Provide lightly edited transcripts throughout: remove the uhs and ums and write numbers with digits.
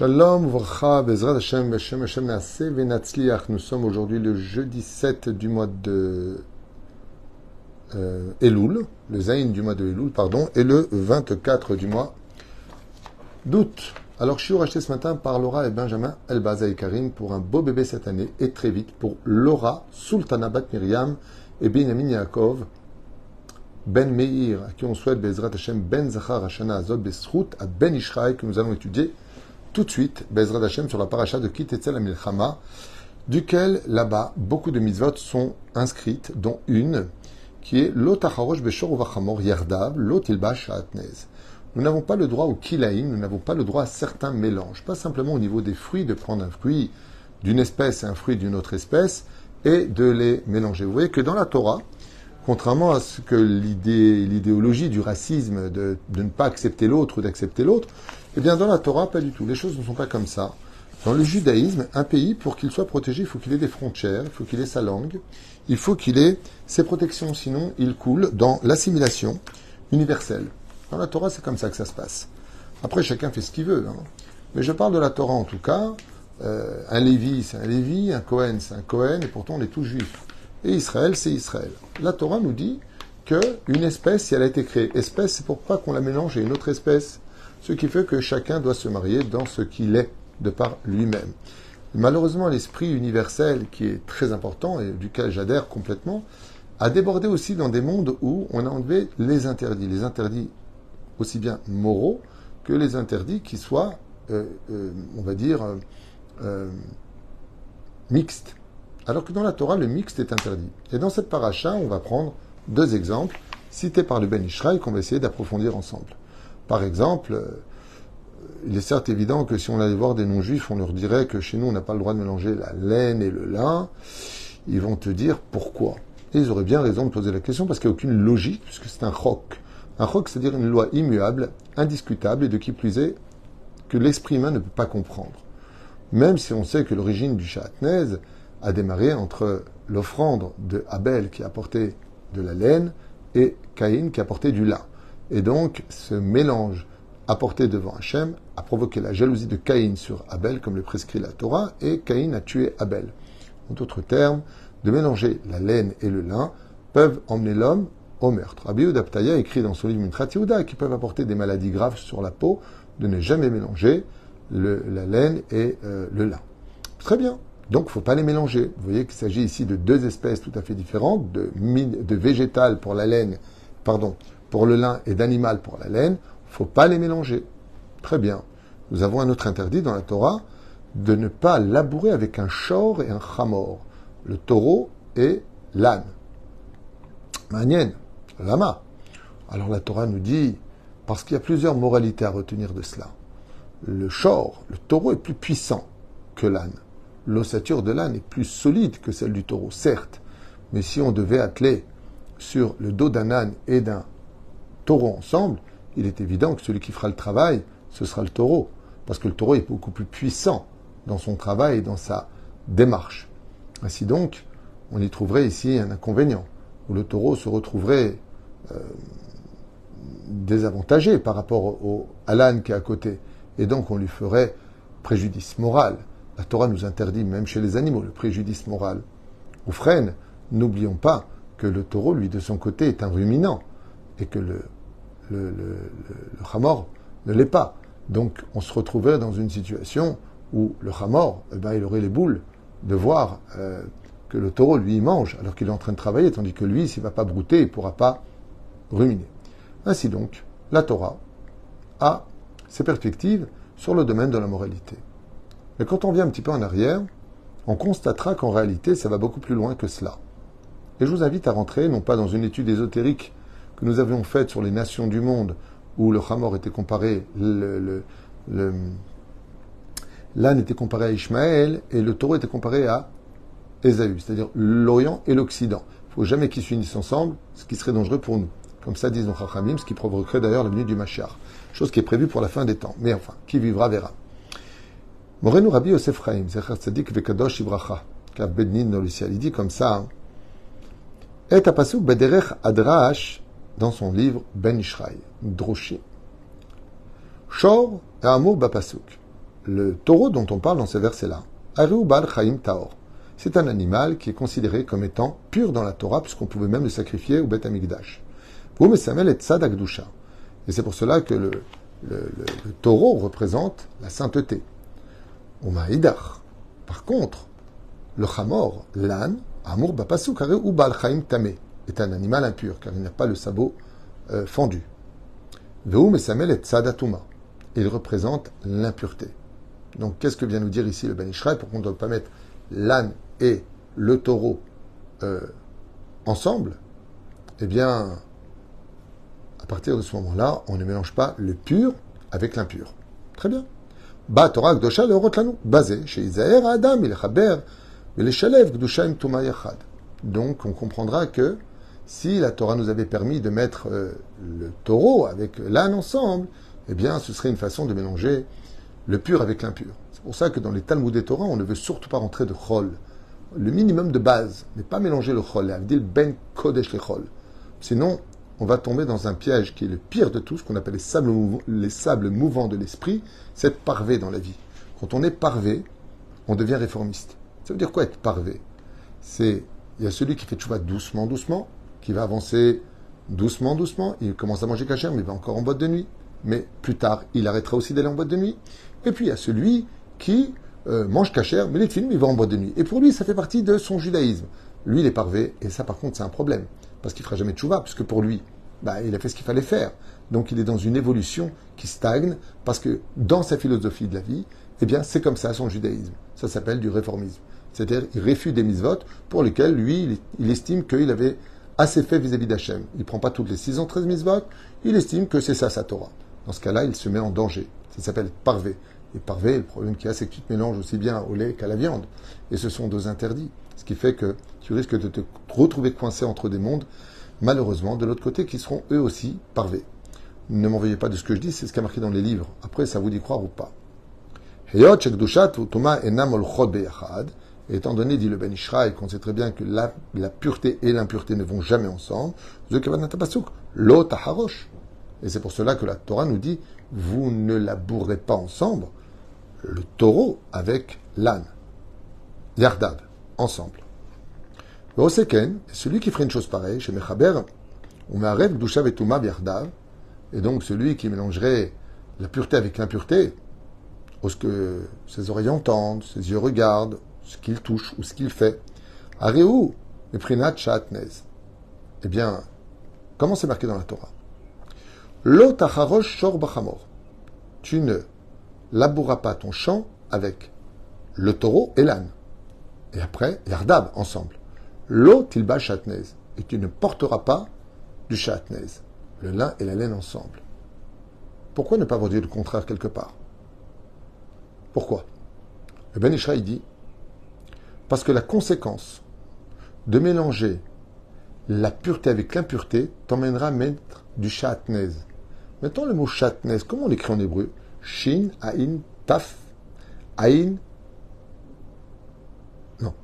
Shalom, Vracha, Bezrat Hashem, Beshem Hashem Naaseh Venatzliach. Nous sommes aujourd'hui le jeudi 7 du mois de Elul, le Zayin du mois de Elul, pardon, et le 24 du mois d'août. Alors, Shiur acheté ce matin par Laura et Benjamin Elbaz et Karim pour un beau bébé cette année, et très vite pour Laura, Sultana Bat Miriam et Benjamin Yaakov, Ben Meir, à qui on souhaite Bezrat Hashem, Ben Zachar Hashana Azot Besrout, à Ben Ishraï, que nous allons étudier tout de suite, Bezrat Hashem, sur la paracha de Kitetzel HaMilchama, duquel, là-bas, beaucoup de mitzvot sont inscrites, dont une, qui est L'Otacharosh Beshor Uvachamor Yardav, L'Otilbash Sha'atnez. Nous n'avons pas le droit au kilaïm, nous n'avons pas le droit à certains mélanges, pas simplement au niveau des fruits, de prendre un fruit d'une espèce et un fruit d'une autre espèce, et de les mélanger. Vous voyez que dans la Torah, contrairement à ce que l'idéologie du racisme, de ne pas accepter l'autre ou d'accepter l'autre, eh bien dans la Torah, pas du tout. Les choses ne sont pas comme ça. Dans le judaïsme, un pays, pour qu'il soit protégé, il faut qu'il ait des frontières, il faut qu'il ait sa langue, il faut qu'il ait ses protections, sinon il coule dans l'assimilation universelle. Dans la Torah, c'est comme ça que ça se passe. Après, chacun fait ce qu'il veut. Mais je parle de la Torah en tout cas. Un Lévi, c'est un Lévi, un Cohen, c'est un Cohen, et pourtant on est tous juifs. Et Israël, c'est Israël. La Torah nous dit qu'une espèce, si elle a été créée espèce, c'est pour pas qu'on la mélange à une autre espèce. Ce qui fait que chacun doit se marier dans ce qu'il est, de par lui-même. Malheureusement, l'esprit universel, qui est très important et duquel j'adhère complètement, a débordé aussi dans des mondes où on a enlevé les interdits aussi bien moraux que les interdits qui soient, on va dire, mixtes. Alors que dans la Torah, le mixte est interdit. Et dans cette paracha, on va prendre deux exemples cités par le Ben Ishraï qu'on va essayer d'approfondir ensemble. Par exemple, il est certes évident que si on allait voir des non-juifs, on leur dirait que chez nous, on n'a pas le droit de mélanger la laine et le lin. Ils vont te dire pourquoi. Et ils auraient bien raison de poser la question parce qu'il n'y a aucune logique, puisque c'est un chok. Un chok, c'est-à-dire une loi immuable, indiscutable, et de qui plus est, que l'esprit humain ne peut pas comprendre. Même si on sait que l'origine du Sha'atnez a démarré entre l'offrande de Abel qui a apporté de la laine et Caïn qui a apporté du lin. Et donc, ce mélange apporté devant Hachem a provoqué la jalousie de Caïn sur Abel, comme le prescrit la Torah, et Caïn a tué Abel. En d'autres termes, de mélanger la laine et le lin peuvent emmener l'homme au meurtre. Rabbi Yehuda Ptaya écrit dans son livre Mintrat Yehuda qui peuvent apporter des maladies graves sur la peau, de ne jamais mélanger la laine et le lin. Très bien. Donc, il ne faut pas les mélanger. Vous voyez qu'il s'agit ici de deux espèces tout à fait différentes, de végétal pour la laine, pour le lin et d'animal pour la laine. Il ne faut pas les mélanger. Très bien. Nous avons un autre interdit dans la Torah, de ne pas labourer avec un shor et un chamor, le taureau et l'âne. Manien, lama. Alors la Torah nous dit, parce qu'il y a plusieurs moralités à retenir de cela. Le shor, le taureau est plus puissant que l'âne. L'ossature de l'âne est plus solide que celle du taureau, certes. Mais si on devait atteler sur le dos d'un âne et d'un taureau ensemble, il est évident que celui qui fera le travail, ce sera le taureau. Parce que le taureau est beaucoup plus puissant dans son travail et dans sa démarche. Ainsi donc, on y trouverait ici un inconvénient, où le taureau se retrouverait désavantagé par rapport à l'âne qui est à côté. Et donc on lui ferait préjudice moral. La Torah nous interdit, même chez les animaux, le préjudice moral. Ou freine, n'oublions pas que le taureau, lui, de son côté, est un ruminant, et que le chamor ne l'est pas. Donc, on se retrouverait dans une situation où le chamor, il aurait les boules de voir que le taureau, lui, il mange, alors qu'il est en train de travailler, tandis que lui, s'il ne va pas brouter, il ne pourra pas ruminer. Ainsi donc, la Torah a ses perspectives sur le domaine de la moralité. Mais quand on vient un petit peu en arrière, on constatera qu'en réalité, ça va beaucoup plus loin que cela. Et je vous invite à rentrer, non pas dans une étude ésotérique que nous avions faite sur les nations du monde, où le Hamor était comparé, l'âne était comparé à Ishmaël, et le taureau était comparé à Ésaü, c'est-à-dire l'Orient et l'Occident. Il ne faut jamais qu'ils s'unissent ensemble, ce qui serait dangereux pour nous. Comme ça disent nos Chachamim, ce qui provoquerait d'ailleurs la venue du Mashiach. Chose qui est prévue pour la fin des temps. Mais enfin, qui vivra verra. Morenu Rabbi Yosef Chaim, Zecher Tzadik Vekadosh Ibracha, Kav Bednin dans le ciel, il dit comme ça, Et apasuk Bederech Adrash, dans son livre Ben Ishraï, Droshi. Shor et Amour Bapasuk. le taureau dont on parle dans ces versets-là, Ariou Bal Chaim Taor, c'est un animal qui est considéré comme étant pur dans la Torah, puisqu'on pouvait même le sacrifier au Beth Amikdash. Vous mesamel et tzad akdusha. Et c'est pour cela que le taureau représente la sainteté. Umaïdach. Par contre, le chamor, l'âne, Amour Bapasou, carré ou Bal Chaim Tamé, est un animal impur, car il n'a pas le sabot fendu. Veu mesamel et tzad atuma. Il représente l'impureté. Donc, qu'est-ce que vient nous dire ici le Ben Ishraï? Pourquoi on ne doit pas mettre l'âne et le taureau ensemble? Eh bien, à partir de ce moment-là, on ne mélange pas le pur avec l'impur. Très bien. Ba Torah Gdosha le Rotlanu, basé chez Isaïr Adam, il Chaber, mais les Shalev Gdusha im Tuma Yachad. Donc, on comprendra que si la Torah nous avait permis de mettre le taureau avec l'âne ensemble, eh bien, ce serait une façon de mélanger le pur avec l'impur. C'est pour ça que dans les Talmud et Torah, on ne veut surtout pas rentrer de chol. Le minimum de base, mais pas mélanger le chol, l'avdil ben kodesh le chol. Sinon, on va tomber dans un piège qui est le pire de tout, ce qu'on appelle les sables mouvants de l'esprit, c'est être parvé dans la vie. Quand on est parvé, on devient réformiste. Ça veut dire quoi être parvé? Il y a celui qui fait tchouva doucement, doucement, qui va avancer doucement, doucement, il commence à manger cachère, mais il va encore en boîte de nuit. Mais plus tard, il arrêtera aussi d'aller en boîte de nuit. Et puis il y a celui qui mange cachère, mais les films, il va en boîte de nuit. Et pour lui, ça fait partie de son judaïsme. Lui, il est parvé, et ça, par contre, c'est un problème. Parce qu'il ne fera jamais de tchouva, puisque pour lui, il a fait ce qu'il fallait faire. Donc il est dans une évolution qui stagne, parce que dans sa philosophie de la vie, eh bien, c'est comme ça son judaïsme. Ça s'appelle du réformisme. C'est-à-dire, il réfute des mitzvot pour lesquels, lui, il estime qu'il avait assez fait vis-à-vis d'Hachem. Il ne prend pas toutes les 613 mitzvot, il estime que c'est ça sa Torah. Dans ce cas-là, il se met en danger. Ça s'appelle parvé. Et parvé, le problème qu'il y a, c'est que tu te mélanges aussi bien au lait qu'à la viande. Et ce sont deux interdits. Ce qui fait que tu risques de te retrouver coincé entre des mondes, malheureusement, de l'autre côté, qui seront eux aussi parvés. Ne m'en veuillez pas de ce que je dis, c'est ce qui est marqué dans les livres. Après, ça vous d'y croire ou pas. Et étant donné, dit le Ben Ishraï, qu'on sait très bien que la pureté et l'impureté ne vont jamais ensemble, et c'est pour cela que la Torah nous dit, vous ne labourez pas ensemble le taureau avec l'âne. Yardav, ensemble. Le Oseken, celui qui ferait une chose pareille, chez Mechaber, on m'arrête Gdusha vetuma yardav, et donc celui qui mélangerait la pureté avec l'impureté, ce que ses oreilles entendent, ses yeux regardent, ce qu'il touche ou ce qu'il fait. Aréou, le prinat shatnez. Eh bien, comment c'est marqué dans la Torah? Lo tacharosh shor bachamor. Tu ne laboureras pas ton champ avec le taureau et l'âne. Et après, yardab, ensemble. Lo tilba shatnez. Et tu ne porteras pas du shatnez. Le lin et la laine ensemble. Pourquoi ne pas avoir dit le contraire quelque part? Pourquoi? Le Ben Ishraï dit, parce que la conséquence de mélanger la pureté avec l'impureté t'emmènera à mettre du shatnez. Mettons le mot shatnez, comment on l'écrit en hébreu? Shin, Aïn, Taf, Aïn. Non,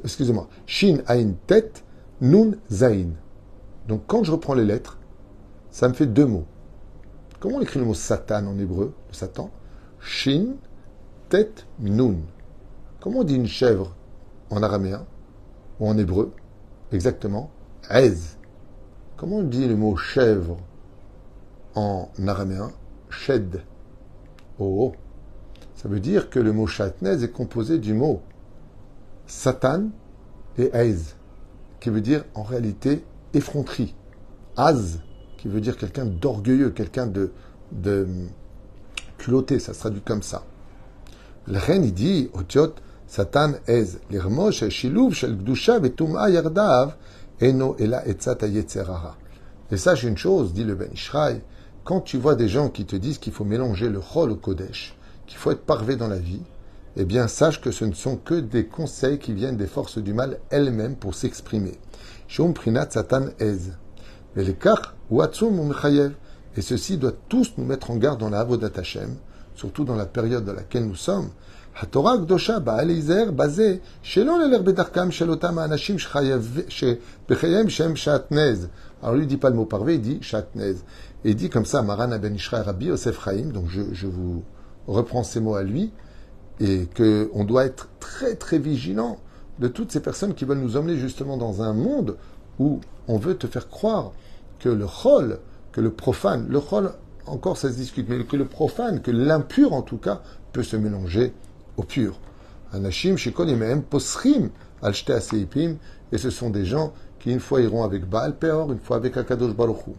excusez-moi. Shin, Aïn, Tet, Nun, Zaïn. Donc quand je reprends les lettres, ça me fait deux mots. Comment on écrit le mot Satan en hébreu, le Satan? Shin, Tet, Nun. Comment on dit une chèvre en araméen ou en hébreu? Exactement, Ez. Comment on dit le mot chèvre en araméen? Shed. Oh, ça veut dire que le mot shatnez est composé du mot Satan et Ez, qui veut dire en réalité effronterie. Az, qui veut dire quelqu'un d'orgueilleux, quelqu'un de culotté, ça se traduit comme ça. Le Ren, il dit, Otiot, Satan Ez, l'irmosh, shiluv, shel gdusha, vetum'a yardav, eno ela etzat yetzerara. Et sache une chose, dit le Ben Ishraï, quand tu vois des gens qui te disent qu'il faut mélanger le chol au kodesh, qu'il faut être parvé dans la vie, eh bien sache que ce ne sont que des conseils qui viennent des forces du mal elles-mêmes pour s'exprimer. Shom prinat Satan Ez. Velekach ou atzum ou mechayev. Et ceci doit tous nous mettre en garde dans la Avodat Hashem, surtout dans la période dans laquelle nous sommes. HaTorah Gdosha ba'al Izer basé shelo leler bedarkam shel otam ha'anashim shebechayem shem shatnez. Alors lui, il dit pas le mot parvé, il dit shatnez. Et il dit comme ça, Maran Ben Ishraï Rabbi Yosef Chaim, donc je vous reprend ses mots à lui, et qu'on doit être très très vigilant de toutes ces personnes qui veulent nous emmener justement dans un monde où on veut te faire croire que le chol, que le profane, le chol, encore ça se discute, mais que le profane, que l'impur en tout cas, peut se mélanger au pur. Anashim, Shekonim, Posrim, Alshte Aseipim, et ce sont des gens qui une fois iront avec Baal Peor, une fois avec Akadosh Baruch Hu.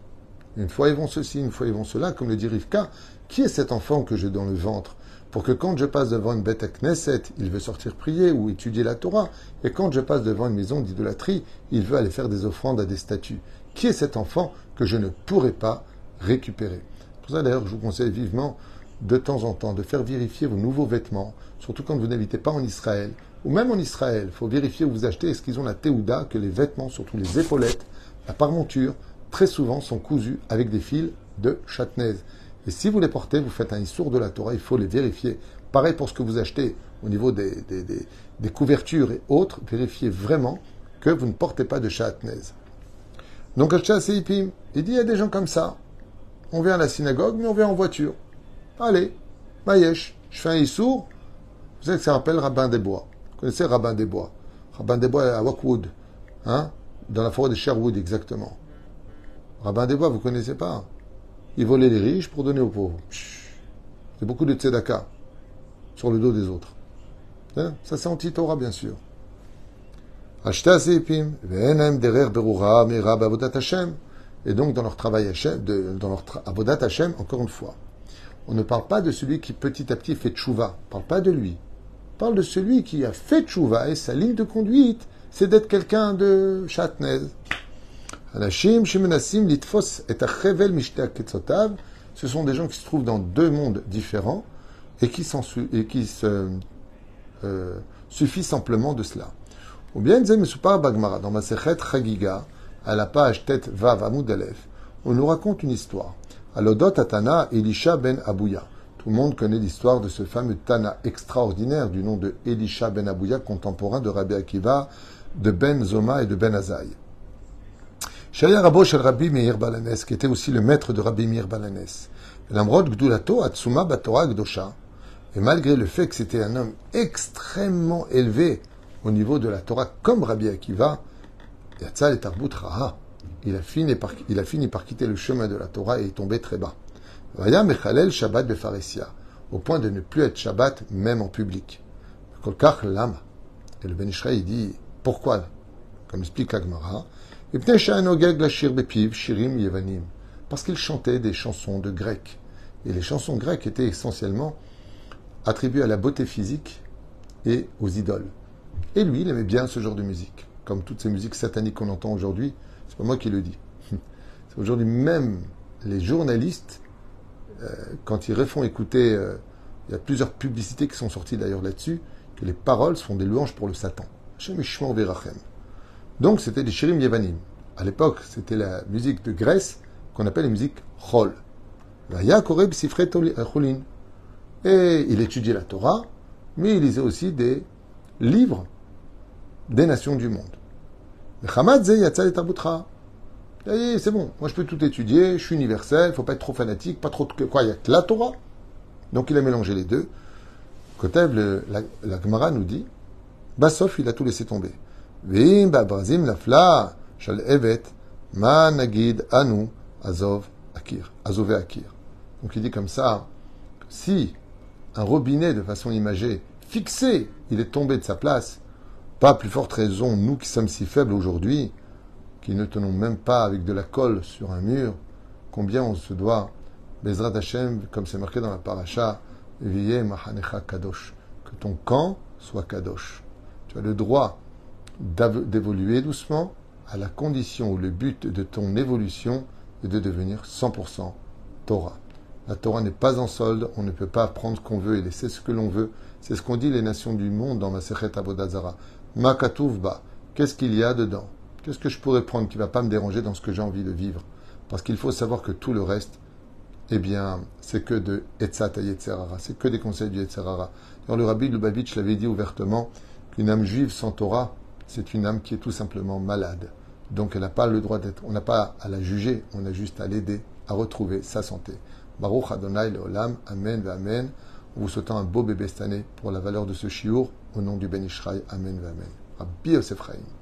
Une fois ils vont ceci, une fois ils vont cela, comme le dit Rivka, qui est cet enfant que j'ai dans le ventre? Pour que quand je passe devant une bête à Knesset, il veut sortir prier ou étudier la Torah, et quand je passe devant une maison d'idolâtrie, il veut aller faire des offrandes à des statues. Qui est cet enfant que je ne pourrai pas récupérer? Pour ça d'ailleurs, je vous conseille vivement, de temps en temps, de faire vérifier vos nouveaux vêtements, surtout quand vous n'habitez pas en Israël, ou même en Israël, il faut vérifier où vous achetez, est-ce qu'ils ont la théouda, que les vêtements, surtout les épaulettes, la parmenture, très souvent sont cousus avec des fils de châtenaise. Et si vous les portez, vous faites un issour de la Torah, il faut les vérifier. Pareil pour ce que vous achetez au niveau des couvertures et autres, vérifiez vraiment que vous ne portez pas de châtenaise. Donc, il dit, il y a des gens comme ça. On vient à la synagogue, mais on vient en voiture. Allez, Mayesh, je fais un issour. Vous savez que ça rappelle Rabbin des Bois. Vous connaissez Rabbin des Bois? Rabbin des Bois à Wakwood, hein, dans la forêt de Sherwood, exactement. Rabbin des Bois, vous ne connaissez pas? Il volait les riches pour donner aux pauvres. Il y a beaucoup de tzedaka sur le dos des autres. Ça, c'est anti-Torah, bien sûr. Et donc, dans leur travail Hashem, dans leur avodat Hashem, encore une fois, on ne parle pas de celui qui petit à petit fait tchouva. On ne parle pas de lui. On parle de celui qui a fait tchouva et sa ligne de conduite, c'est d'être quelqu'un de chatnez. Anashim, Shimenassim, Litfos et Achevel Mishta Ketzotav, ce sont des gens qui se trouvent dans deux mondes différents et qui se suffit simplement de cela. Ou bien Zemesupar Bagmara, dans Masechet Chagiga, à la page Tet Vav Amud Aleph, on nous raconte une histoire. Alodot Atana Elisha ben Abouya. Tout le monde connaît l'histoire de ce fameux Tana extraordinaire du nom de Elisha ben Abouya, contemporain de Rabbi Akiva, de Ben Zoma et de Ben Azaï. Shaya Rabo shel Rabbi Meir Balanes, qui était aussi le maître de Rabbi Meir Balanes. Lamrod Gdulato Atsuma Batora Gdosha. Et malgré le fait que c'était un homme extrêmement élevé au niveau de la Torah, comme Rabbi Akiva, Yatzal et Tarbut Raha, il a fini par quitter le chemin de la Torah et est tombé très bas. Vaya Mechalel Shabbat Befaresia, au point de ne plus être Shabbat même en public. Kolkach Lama. Et le Ben Ishraï dit, pourquoi? Comme explique la Gemara, parce qu'il chantait des chansons de Grecs. Et les chansons grecques étaient essentiellement attribuées à la beauté physique et aux idoles. Et lui, il aimait bien ce genre de musique. Comme toutes ces musiques sataniques qu'on entend aujourd'hui, c'est pas moi qui le dis. C'est aujourd'hui même les journalistes, quand ils refont écouter, il y a plusieurs publicités qui sont sorties d'ailleurs là-dessus, que les paroles sont des louanges pour le Satan. Donc c'était des Shirim Yevanim. À l'époque, c'était la musique de Grèce qu'on appelle la musique Chol. Et il étudiait la Torah, mais il lisait aussi des livres des nations du monde. C'est bon, moi je peux tout étudier, je suis universel, il ne faut pas être trop fanatique, pas trop de quoi, il n'y a que la Torah. Donc il a mélangé les deux. Kotev, la Gemara nous dit, Bassof, il a tout laissé tomber. Donc il dit comme ça, si un robinet de façon imagée, fixé, il est tombé de sa place, pas plus forte raison, nous qui sommes si faibles aujourd'hui, qui ne tenons même pas avec de la colle sur un mur, combien on se doit, Bezrat Hashem, comme c'est marqué dans la paracha, Viye Mahanecha Kadosh, que ton camp soit Kadosh. Tu as le droit d'évoluer doucement à la condition où le but de ton évolution est de devenir 100% Torah. La Torah n'est pas en solde, on ne peut pas prendre ce qu'on veut et laisser ce que l'on veut. C'est ce qu'ont dit les nations du monde dans Masechet Avodah Zara. Ma Katuvba, qu'est-ce qu'il y a dedans? Qu'est-ce que je pourrais prendre qui ne va pas me déranger dans ce que j'ai envie de vivre? Parce qu'il faut savoir que tout le reste, eh bien, c'est que de Etzat Yetzerara, c'est que des conseils du Yetzerara. Alors le Rabbi Lubavitch l'avait dit ouvertement qu'une âme juive sans Torah, c'est une âme qui est tout simplement malade. Donc elle n'a pas le droit d'être, on n'a pas à la juger, on a juste à l'aider à retrouver sa santé. Baruch Adonai Leolam, Amen, Amen. en vous souhaitant un beau bébé cette année pour la valeur de ce chiour, au nom du Ben Ishraï. Amen, Amen. Rabbi Yosef Chaim.